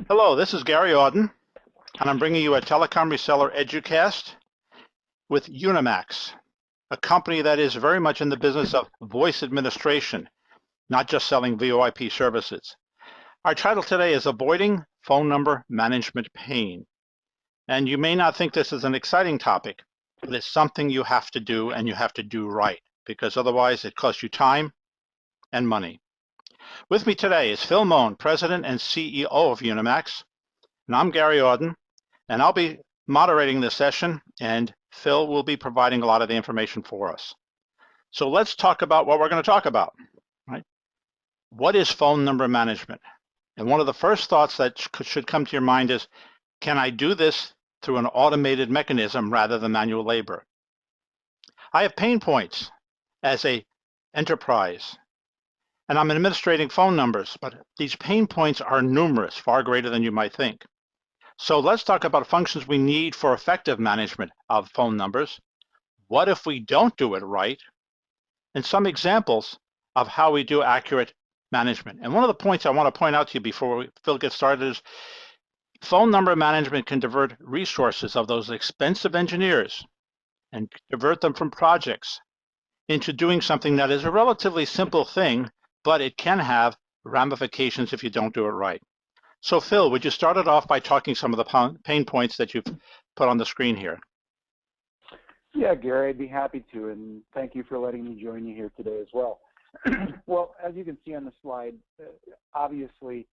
Hello, this is Gary Auden, and I'm bringing you a telecom reseller Educast with Unimax, a company that is very much in the business of voice administration, not just selling VoIP services. Our title today is Avoiding Phone Number Management Pain. And you may not think this is an exciting topic, but it's something you have to do, and you have to do right, because otherwise it costs you time and money. With me today is Phil Moan, President and CEO of Unimax, and I'm Gary Auden, and I'll be moderating this session, and Phil will be providing a lot of the information for us. So let's talk about what we're going to talk about, right? What is phone number management? And one of the first thoughts that should come to your mind is, can I do this through an automated mechanism rather than manual labor? I have pain points as an enterprise, and I'm administrating phone numbers, but these pain points are numerous, far greater than you might think. So let's talk about functions we need for effective management of phone numbers. What if we don't do it right? And some examples of how we do accurate management. And one of the points I want to point out to you before Phil gets started is phone number management can divert resources of those expensive engineers and divert them from projects into doing something that is a relatively simple thing, but it can have ramifications if you don't do it right. So Phil, would you start it off by talking some of the pain points that you've put on the screen here? Yeah, Gary, I'd be happy to, and thank you for letting me join you here today as well. Well, as you can see on the slide, obviously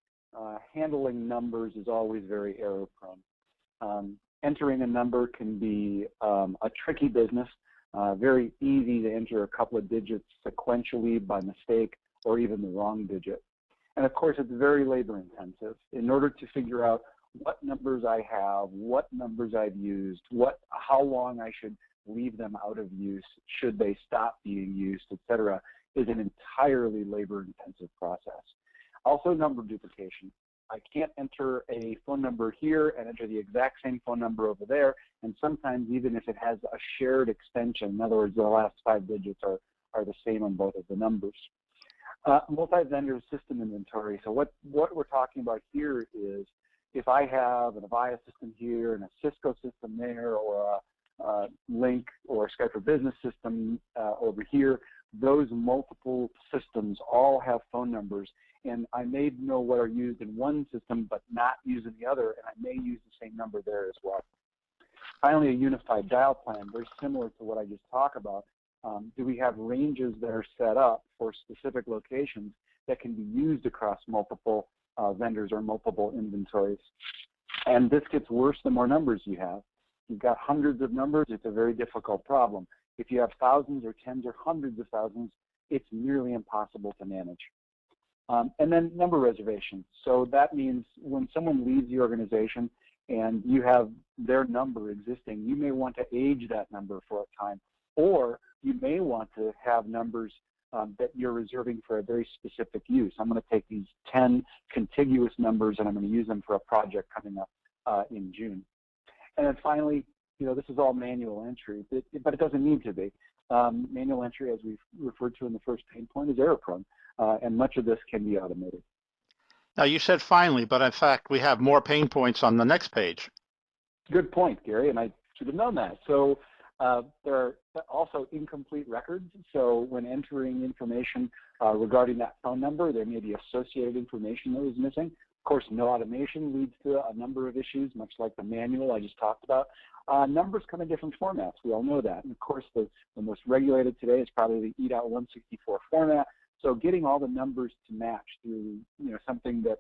handling numbers is always very error-prone. Entering a number can be a tricky business, very easy to enter a couple of digits sequentially by mistake or even the wrong digit. And of course, it's very labor intensive. In order to figure out what numbers I have, what numbers I've used, how long I should leave them out of use, should they stop being used, etc., is an entirely labor intensive process. Also, number duplication. I can't enter a phone number here and enter the exact same phone number over there, and sometimes even if it has a shared extension, in other words, the last 5 digits are the same on both of the numbers. Multi-vendor system inventory. So what we're talking about here is if I have an Avaya system here and a Cisco system there, or a Lync or a Skype for Business system over here, those multiple systems all have phone numbers, and I may know what are used in one system but not used in the other, and I may use the same number there as well. Finally, a unified dial plan, very similar to what I just talked about. Do we have ranges that are set up for specific locations that can be used across multiple vendors or multiple inventories? And this gets worse the more numbers you have. You've got hundreds of numbers, it's a very difficult problem. If you have thousands or tens or hundreds of thousands, it's nearly impossible to manage. And then number reservations. So that means when someone leaves the organization and you have their number existing, you may want to age that number for a time, or you may want to have numbers that you're reserving for a very specific use. I'm going to take these 10 contiguous numbers and I'm going to use them for a project coming up in June. And then finally, this is all manual entry, but it doesn't need to be. Manual entry, as we've referred to in the first pain point, is error-prone, and much of this can be automated. Now, you said finally, but in fact, we have more pain points on the next page. Good point, Gary, and I should have known that. So there are also incomplete records. So when entering information regarding that phone number, there may be associated information that was missing. Of course, no automation leads to a number of issues, much like the manual I just talked about. Numbers come in different formats. We all know that. And of course, the most regulated today is probably the EDOT-164 format. So getting all the numbers to match through something that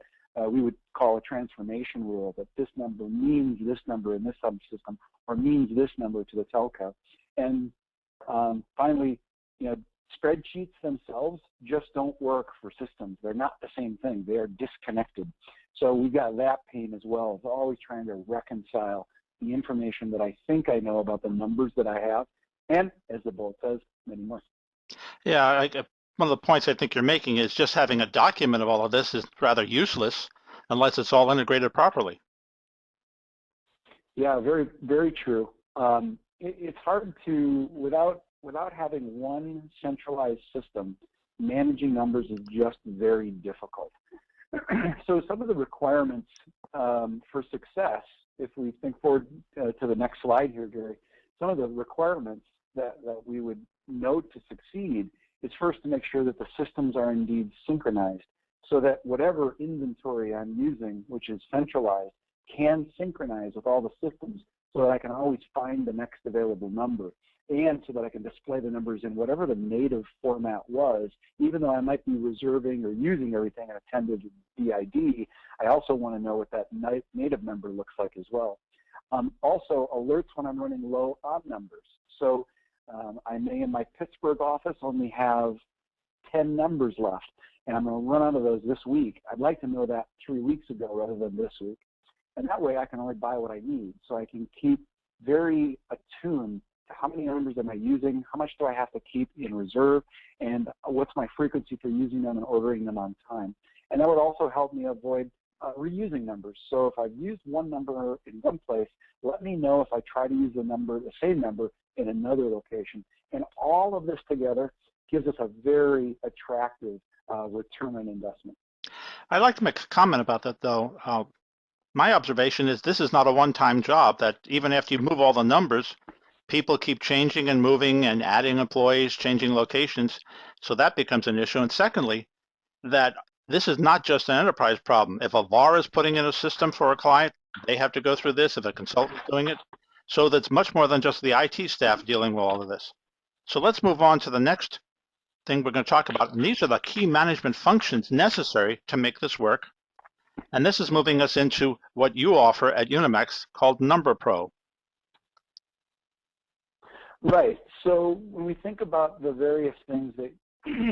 we would call a transformation rule, that this number means this number in this subsystem, or means this number to the telco. And finally, spreadsheets themselves just don't work for systems. They're not the same thing. They are disconnected. So we've got that pain as well. It's always trying to reconcile the information that I think I know about the numbers that I have, and as the bullet says, many more. Yeah, one of the points I think you're making is just having a document of all of this is rather useless unless it's all integrated properly. Yeah, very, very true. It's hard to, without having one centralized system, managing numbers is just very difficult. So some of the requirements for success, if we think forward to the next slide here, Gary, some of the requirements that we would note to succeed is first to make sure that the systems are indeed synchronized, so that whatever inventory I'm using, which is centralized, can synchronize with all the systems so that I can always find the next available number, and so that I can display the numbers in whatever the native format was. Even though I might be reserving or using everything in a 10-digit DID, I also want to know what that native number looks like as well. Also, alerts when I'm running low on numbers. So I may, in my Pittsburgh office, only have 10 numbers left, and I'm going to run out of those this week. I'd like to know that 3 weeks ago rather than this week. And that way I can only buy what I need. So I can keep very attuned to how many numbers am I using, how much do I have to keep in reserve, and what's my frequency for using them and ordering them on time. And that would also help me avoid reusing numbers. So if I've used one number in one place, let me know if I try to use the same number in another location. And all of this together gives us a very attractive return on investment. I'd like to make a comment about that, though. My observation is this is not a one-time job, that even after you move all the numbers, people keep changing and moving and adding employees, changing locations, so that becomes an issue. And secondly, that this is not just an enterprise problem. If a VAR is putting in a system for a client, they have to go through this. If a consultant is doing it, so that's much more than just the IT staff dealing with all of this. So let's move on to the next thing we're going to talk about. And these are the key management functions necessary to make this work. And this is moving us into what you offer at Unimax called Number Pro. Right. So when we think about the various things that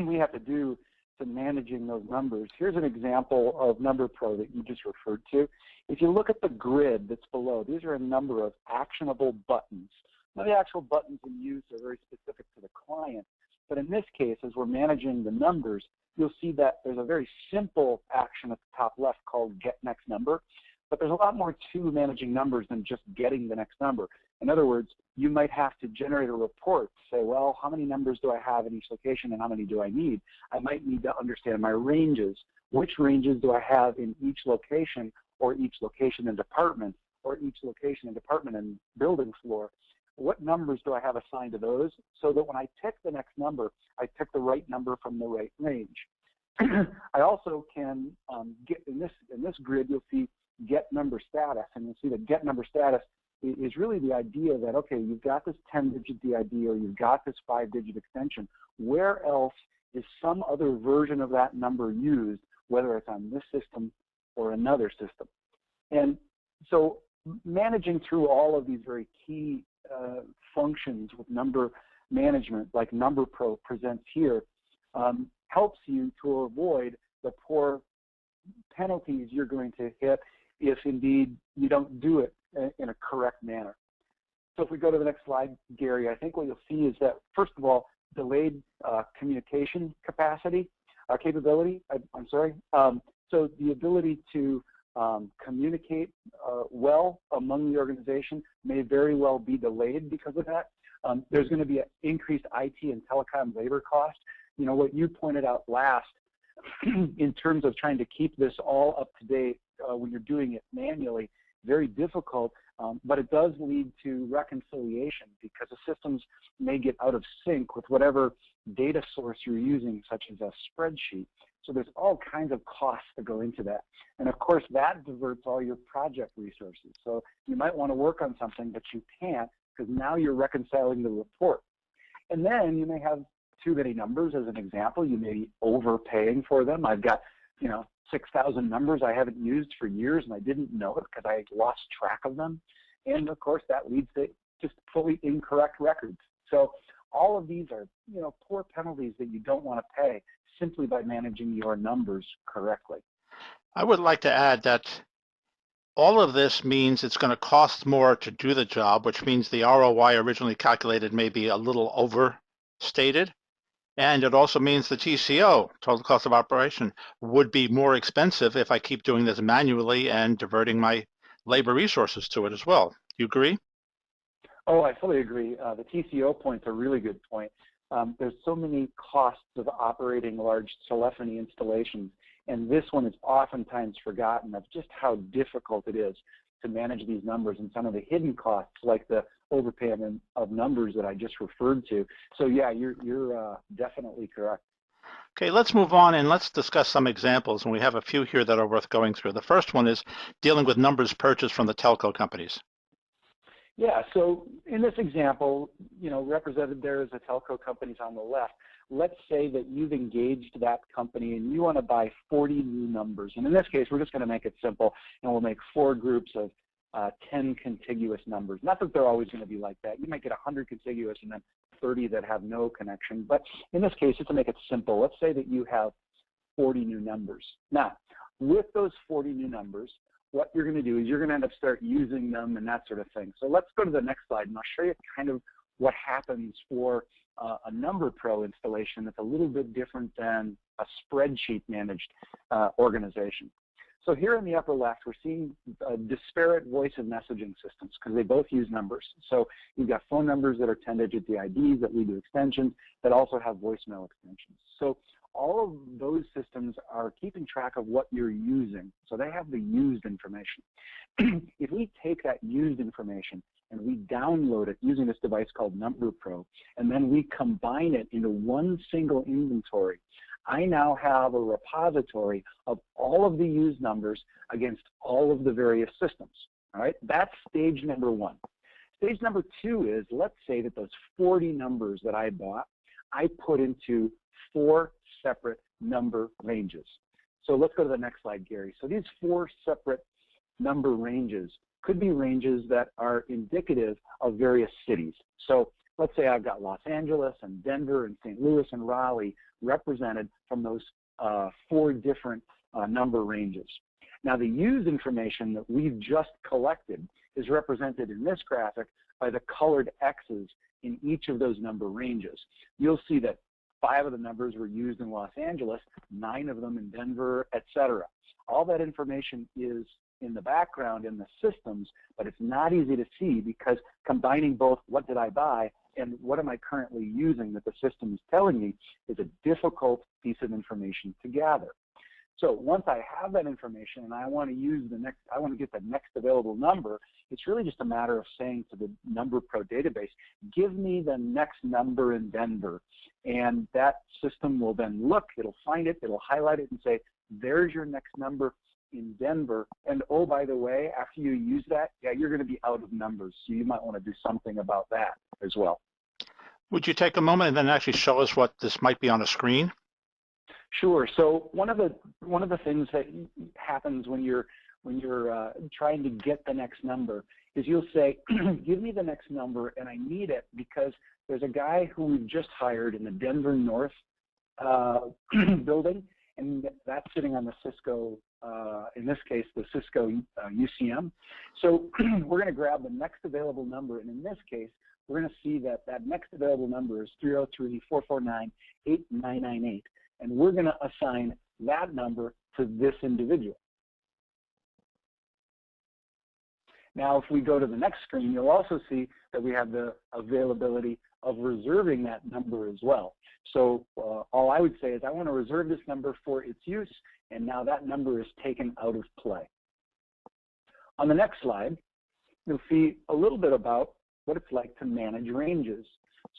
we have to do to managing those numbers, here's an example of Number Pro that you just referred to. If you look at the grid that's below, these are a number of actionable buttons. Now, the actual buttons in use are very specific to the client, but in this case, as we're managing the numbers, you'll see that there's a very simple action at the top left called Get Next Number, but there's a lot more to managing numbers than just getting the next number. In other words, you might have to generate a report to say, well, how many numbers do I have in each location and how many do I need? I might need to understand my ranges. Which ranges do I have in each location, or each location and department, or each location and department and building floor? What numbers do I have assigned to those, so that when I pick the next number, I pick the right number from the right range. I also can get in this grid, you'll see Get Number Status, and you'll see that Get Number Status is really the idea that, okay, you've got this 10-digit DID, or you've got this 5-digit extension. Where else is some other version of that number used, whether it's on this system or another system? And so managing through all of these very key functions with number management, like Number Pro presents here, helps you to avoid the poor penalties you're going to hit if indeed you don't do it in a correct manner. So if we go to the next slide, Gary, I think what you'll see is that, first of all, delayed communication capability. So the ability to communicate well among the organization may very well be delayed because of that. There's going to be an increased IT and telecom labor cost. You know, what you pointed out last in terms of trying to keep this all up to date when you're doing it manually, very difficult, but it does lead to reconciliation because the systems may get out of sync with whatever data source you're using, such as a spreadsheet. So there's all kinds of costs that go into that. And of course, that diverts all your project resources. So you might want to work on something, but you can't because now you're reconciling the report. And then you may have too many numbers, as an example. You may be overpaying for them. I've got, 6,000 numbers I haven't used for years, and I didn't know it because I lost track of them. And of course, that leads to just fully incorrect records. So all of these are, poor penalties that you don't want to pay simply by managing your numbers correctly. I would like to add that all of this means it's going to cost more to do the job, which means the ROI originally calculated may be a little overstated. And it also means the TCO, total cost of operation, would be more expensive if I keep doing this manually and diverting my labor resources to it as well. Do you agree? Oh, I fully agree. The TCO point's a really good point. There's so many costs of operating large telephony installations. And this one is oftentimes forgotten of just how difficult it is to manage these numbers and some of the hidden costs like the overpayment of numbers that I just referred to. So yeah, you're definitely correct. Okay, let's move on and let's discuss some examples, and we have a few here that are worth going through. The first one is dealing with numbers purchased from the telco companies. Yeah, so in this example, represented there is the telco companies on the left. Let's say that you've engaged that company and you want to buy 40 new numbers. And in this case, we're just going to make it simple, and we'll make 4 groups of 10 contiguous numbers. Not that they're always going to be like that. You might get 100 contiguous and then 30 that have no connection. But in this case, just to make it simple, let's say that you have 40 new numbers. Now, with those 40 new numbers, what you're going to do is you're going to end up start using them and that sort of thing. So let's go to the next slide, and I'll show you kind of what happens for a Number Pro installation that's a little bit different than a spreadsheet managed organization. So here in the upper left, we're seeing disparate voice and messaging systems because they both use numbers. So you've got phone numbers that are 10-digit IDs that lead to extensions that also have voicemail extensions. So all of those systems are keeping track of what you're using. So they have the used information. If we take that used information and we download it using this device called Number Pro, and then we combine it into one single inventory, I now have a repository of all of the used numbers against all of the various systems. All right, that's stage number 1. Stage number 2 is, let's say that those 40 numbers that I bought, I put into 4 separate number ranges. So let's go to the next slide, Gary. So these 4 separate number ranges could be ranges that are indicative of various cities. So let's say I've got Los Angeles and Denver and St. Louis and Raleigh represented from those 4 different number ranges. Now the used information that we've just collected is represented in this graphic by the colored X's in each of those number ranges. You'll see that 5 of the numbers were used in Los Angeles, 9 of them in Denver, etc. All that information is in the background in the systems, but it's not easy to see because combining both what did I buy and what am I currently using that the system is telling me is a difficult piece of information to gather. So once I have that information and I want to use I want to get the next available number, it's really just a matter of saying to the Number Pro database, give me the next number in Denver. And that system will then look, it'll find it, it'll highlight it and say, there's your next number in Denver. And oh, by the way, after you use that, yeah, you're going to be out of numbers. So you might want to do something about that as well. Would you take a moment and then actually show us what this might be on a screen? Sure. So one of the things that happens when you're trying to get the next number is you'll say, give me the next number, and I need it because there's a guy who we've just hired in the Denver North building, and that's sitting on the Cisco, in this case, the Cisco UCM. So we're going to grab the next available number, and in this case, we're going to see that that next available number is 303-449-8998. And we're going to assign that number to this individual. Now, if we go to the next screen, you'll also see that we have the availability of reserving that number as well. So all I would say is I want to reserve this number for its use, and now that number is taken out of play. On the next slide, you'll see a little bit about what it's like to manage ranges.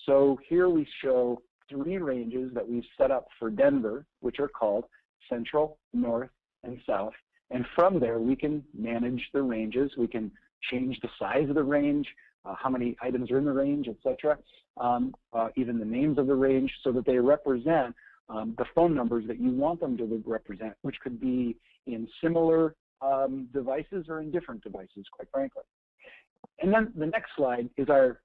So here we show 3 ranges that we've set up for Denver, which are called Central, North, and South. And from there, we can manage the ranges. We can change the size of the range, how many items are in the range, etc. Even the names of the range so that they represent the phone numbers that you want them to represent, which could be in similar devices or in different devices, quite frankly. And then the next slide is our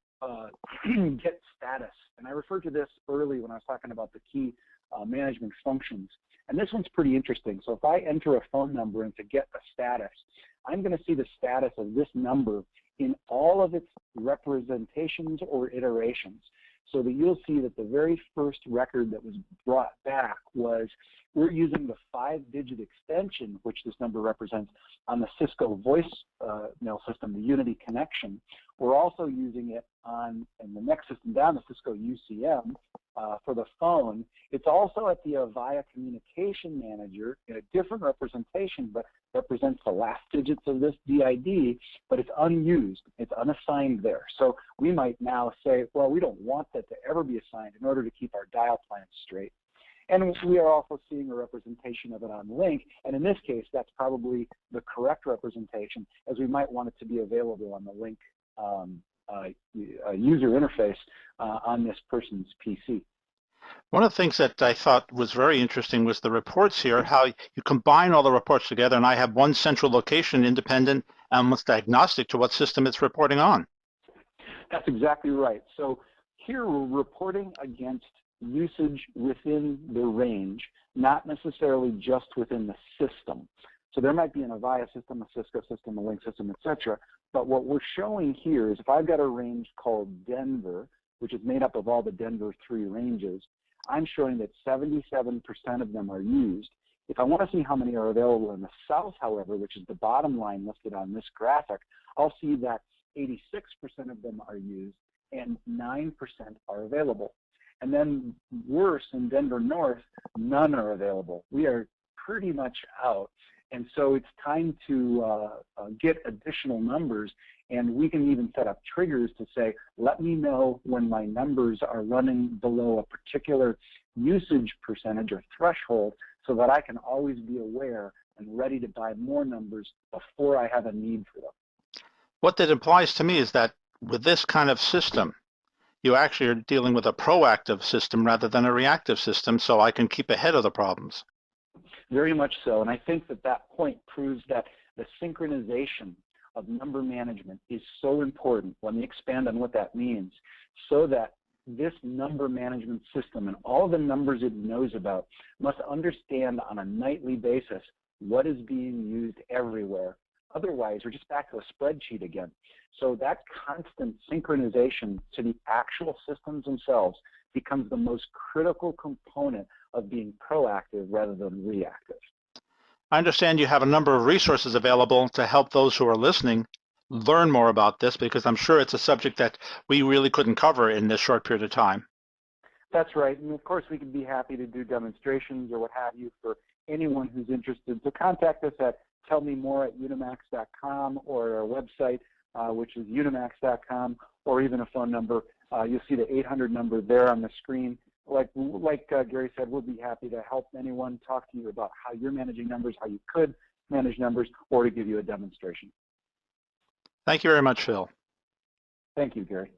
get status. And I referred to this early when I was talking about the key management functions. And this one's pretty interesting. So if I enter a phone number and to get a status, I'm going to see the status of this number in all of its representations or iterations. So that you'll see that the very first record that was brought back was we're using the 5-digit extension, which this number represents, on the Cisco voice mail system, the Unity connection. We're also using it on, in the next system down, the Cisco UCM, for the phone. It's also at the Avaya Communication Manager in a different representation, but represents the last digits of this DID, but it's unused. It's unassigned there. So we might now say, well, we don't want that to ever be assigned in order to keep our dial plans straight. And we are also seeing a representation of it on Lync, and in this case, that's probably the correct representation, as we might want it to be available on the Lync user interface on this person's PC. One of the things that I thought was very interesting was the reports here, how you combine all the reports together, and I have one central location, independent, almost agnostic to what system it's reporting on. That's exactly right. So here we're reporting against usage within the range, not necessarily just within the system. So there might be an Avaya system, a Cisco system, a Lync system, etc. But what we're showing here is if I've got a range called Denver, which is made up of all the Denver 3 ranges, I'm showing that 77% of them are used. If I want to see how many are available in the South, however, which is the bottom line listed on this graphic, I'll see that 86% of them are used and 9% are available. And then worse, in Denver North, none are available. We are pretty much out. And so it's time to get additional numbers, and we can even set up triggers to say, let me know when my numbers are running below a particular usage percentage or threshold so that I can always be aware and ready to buy more numbers before I have a need for them. What that implies to me is that with this kind of system, you actually are dealing with a proactive system rather than a reactive system, so I can keep ahead of the problems. Very much so, and I think that that point proves that the synchronization of number management is so important. Let me expand on what that means, so that this number management system and all the numbers it knows about must understand on a nightly basis what is being used everywhere. Otherwise, we're just back to a spreadsheet again. So that constant synchronization to the actual systems themselves becomes the most critical component of being proactive rather than reactive. I understand you have a number of resources available to help those who are listening learn more about this, because I'm sure it's a subject that we really couldn't cover in this short period of time. That's right, and of course we could be happy to do demonstrations or what have you for anyone who's interested. So contact us at tellmemore@unimax.com or our website, which is unimax.com, or even a phone number. You'll see the 800 number there on the screen. Like Gary said, we'll be happy to help anyone, talk to you about how you're managing numbers, how you could manage numbers, or to give you a demonstration. Thank you very much, Phil. Thank you, Gary.